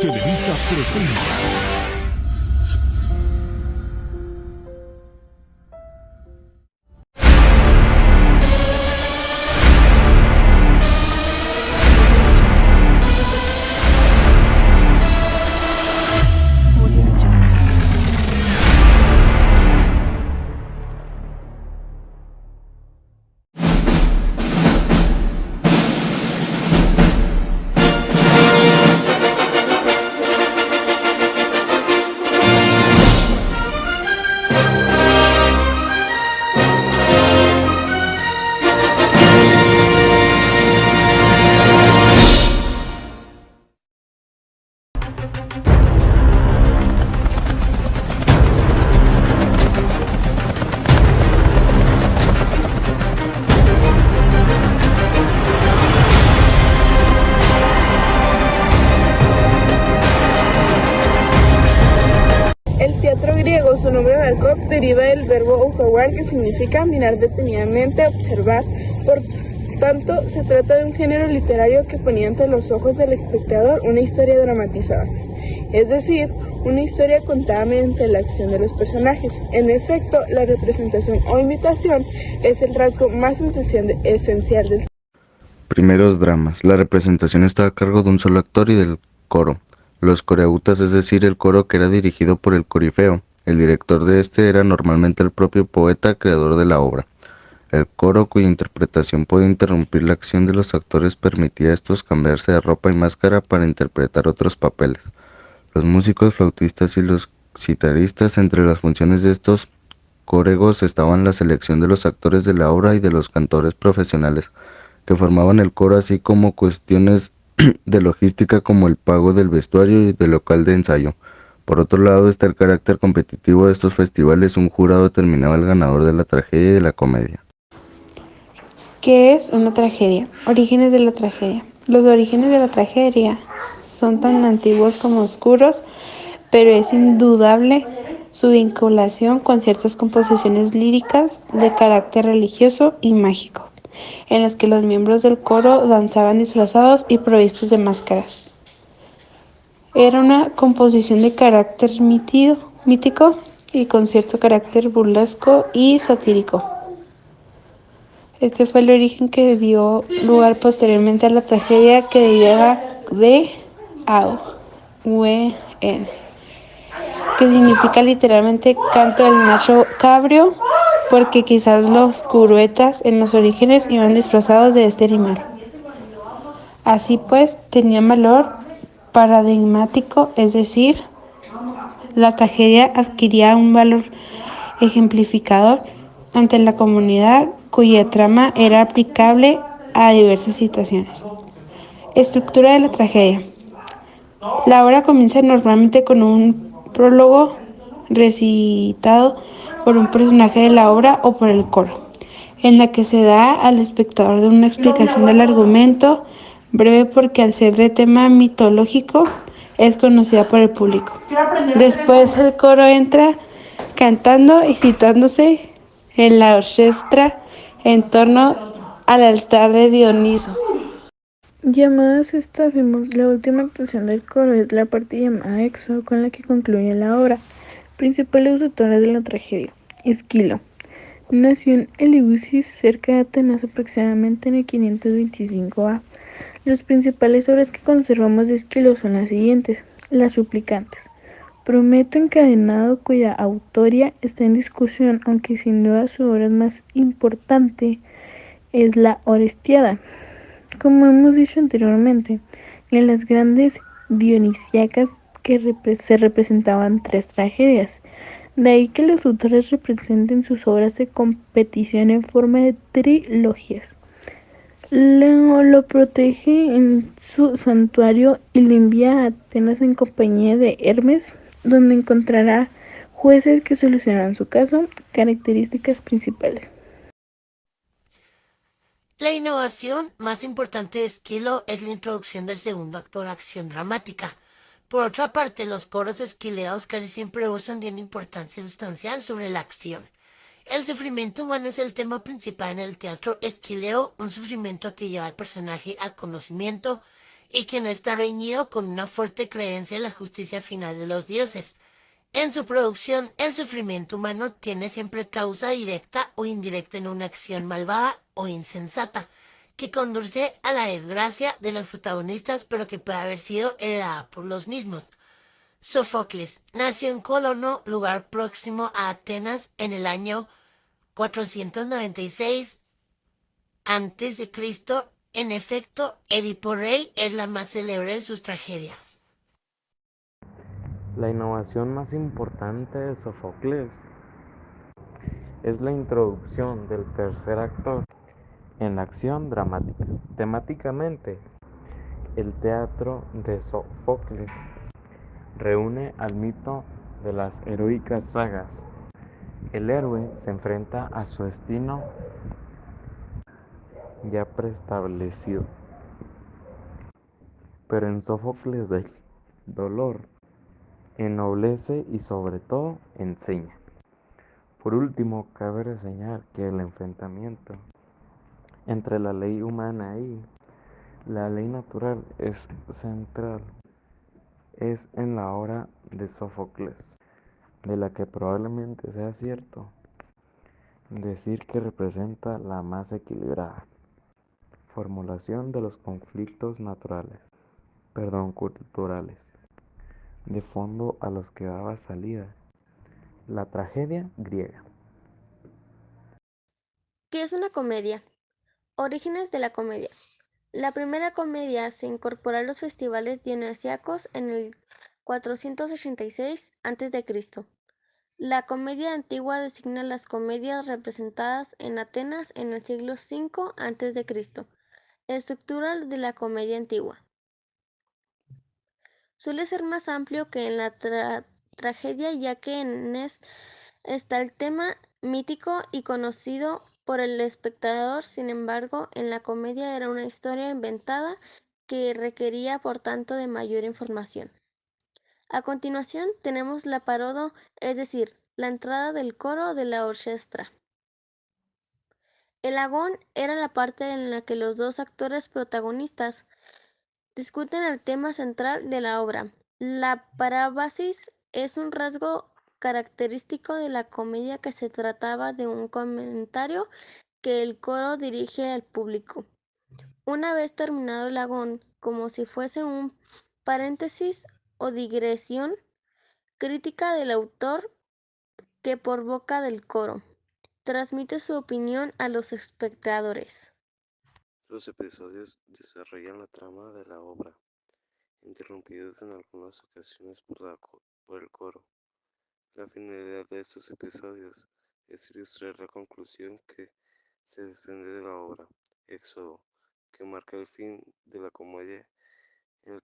Televisa presenta. El teatro griego, su nombre Barkov, deriva del verbo ukawal, que significa mirar detenidamente, observar. Por tanto, se trata de un género literario que ponía ante los ojos del espectador una historia dramatizada, es decir, una historia contada mediante la acción de los personajes. En efecto, la representación o imitación es el rasgo más esencial del. Primeros dramas. La representación estaba a cargo de un solo actor y del coro. Los coreautas, es decir, el coro que era dirigido por el corifeo. El director de este era normalmente el propio poeta creador de la obra. El coro, cuya interpretación podía interrumpir la acción de los actores, permitía a estos cambiarse de ropa y máscara para interpretar otros papeles. Los músicos, flautistas y los citaristas. Entre las funciones de estos córegos estaban la selección de los actores de la obra y de los cantores profesionales que formaban el coro, así como cuestiones de logística como el pago del vestuario y del local de ensayo. Por otro lado está el carácter competitivo de estos festivales. Un jurado determinaba el ganador de la tragedia y de la comedia. ¿Qué es una tragedia? Orígenes de la tragedia. Los orígenes de la tragedia son tan antiguos como oscuros, pero es indudable su vinculación con ciertas composiciones líricas de carácter religioso y mágico, en las que los miembros del coro danzaban disfrazados y provistos de máscaras. Era una composición de carácter mítico y con cierto carácter burlesco y satírico. Este fue el origen que dio lugar posteriormente a la tragedia, que deriva de Auen, que significa literalmente canto del macho cabrio, porque quizás los curuetas en los orígenes iban disfrazados de este animal. Así pues, tenían valor paradigmático, es decir, la tragedia adquiría un valor ejemplificador ante la comunidad, cuya trama era aplicable a diversas situaciones. Estructura de la tragedia. La obra comienza normalmente con un prólogo recitado por un personaje de la obra o por el coro, en la que se da al espectador una explicación del argumento, breve porque al ser de tema mitológico es conocida por el público. Después el coro entra cantando y citándose en la orquesta en torno al altar de Dioniso. Llamadas Estafimos, la última actuación del coro es la parte llamada Éxodo, con la que concluye la obra. Principales autores de la tragedia. Esquilo. Nació en Eleusis, cerca de Atenas, aproximadamente en el 525 A. Las principales obras que conservamos de Esquilo son las siguientes. Las suplicantes. Prometo encadenado, cuya autoría está en discusión, aunque sin duda su obra más importante es la Orestiada. Como hemos dicho anteriormente, en las grandes dionisíacas se representaban 3 tragedias. De ahí que los autores representen sus obras de competición en forma de trilogías. Lo protege en su santuario y le envía a Atenas en compañía de Hermes, donde encontrará jueces que solucionarán su caso. Características principales. La innovación más importante de Esquilo es la introducción del segundo actor, acción dramática. Por otra parte, los coros esquileados casi siempre usan de una importancia sustancial sobre la acción. El sufrimiento humano es el tema principal en el teatro esquileo, un sufrimiento que lleva al personaje al conocimiento y que no está reñido con una fuerte creencia en la justicia final de los dioses. En su producción, el sufrimiento humano tiene siempre causa directa o indirecta en una acción malvada o insensata, que conduce a la desgracia de los protagonistas, pero que puede haber sido heredada por los mismos. Sófocles nació en Colono, lugar próximo a Atenas, en el año 496 a.C. En efecto, Edipo Rey es la más célebre de sus tragedias. La innovación más importante de Sófocles es la introducción del tercer actor en la acción dramática. Temáticamente, el teatro de Sófocles reúne al mito de las heroicas sagas. El héroe se enfrenta a su destino ya preestablecido, pero en Sófocles del dolor ennoblece y sobre todo enseña. Por último, cabe reseñar que el enfrentamiento entre la ley humana y la ley natural es central, es en la obra de Sófocles, de la que probablemente sea cierto decir que representa la más equilibrada formulación de los conflictos culturales, de fondo a los que daba salida la tragedia griega. ¿Qué es una comedia? Orígenes de la comedia. La primera comedia se incorporó a los festivales dionisíacos en el 486 a.C. La comedia antigua designa las comedias representadas en Atenas en el siglo V a.C. Estructura de la comedia antigua. Suele ser más amplio que en la tragedia, ya que en está el tema mítico y conocido por el espectador. Sin embargo, en la comedia era una historia inventada que requería por tanto de mayor información. A continuación tenemos la parodo, es decir, la entrada del coro de la orquesta. El agón era la parte en la que los dos actores protagonistas discuten el tema central de la obra. La parábasis es un rasgo característico de la comedia que se trataba de un comentario que el coro dirige al público. Una vez terminado el agón, como si fuese un paréntesis o digresión crítica del autor que por boca del coro transmite su opinión a los espectadores. Los episodios desarrollan la trama de la obra, interrumpidos en algunas ocasiones por el coro. La finalidad de estos episodios es ilustrar la conclusión que se desprende de la obra, Éxodo, que marca el fin de la comedia en el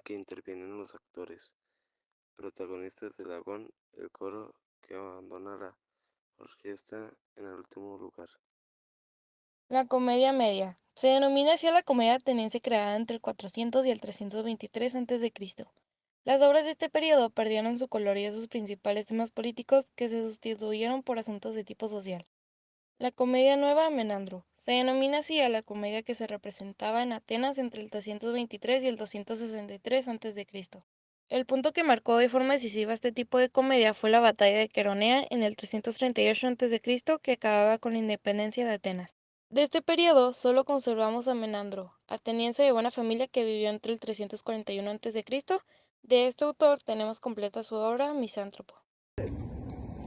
que intervienen los actores protagonistas del agón, el coro que abandona la orquesta en el último lugar. La comedia media. Se denomina así a la comedia ateniense creada entre el 400 y el 323 a.C. Las obras de este periodo perdieron su color y sus principales temas políticos que se sustituyeron por asuntos de tipo social. La comedia nueva, Menandro. Se denomina así a la comedia que se representaba en Atenas entre el 323 y el 263 a.C. El punto que marcó de forma decisiva este tipo de comedia fue la batalla de Queronea en el 338 a.C., que acababa con la independencia de Atenas. De este periodo solo conservamos a Menandro, ateniense de buena familia que vivió entre el 341 a.C. De este autor tenemos completa su obra Misántropo.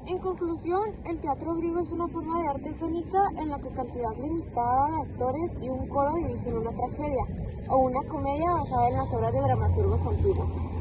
En conclusión, el teatro griego es una forma de arte escénica en la que cantidad limitada de actores y un coro dirigen una tragedia o una comedia basada en las obras de dramaturgos antiguos.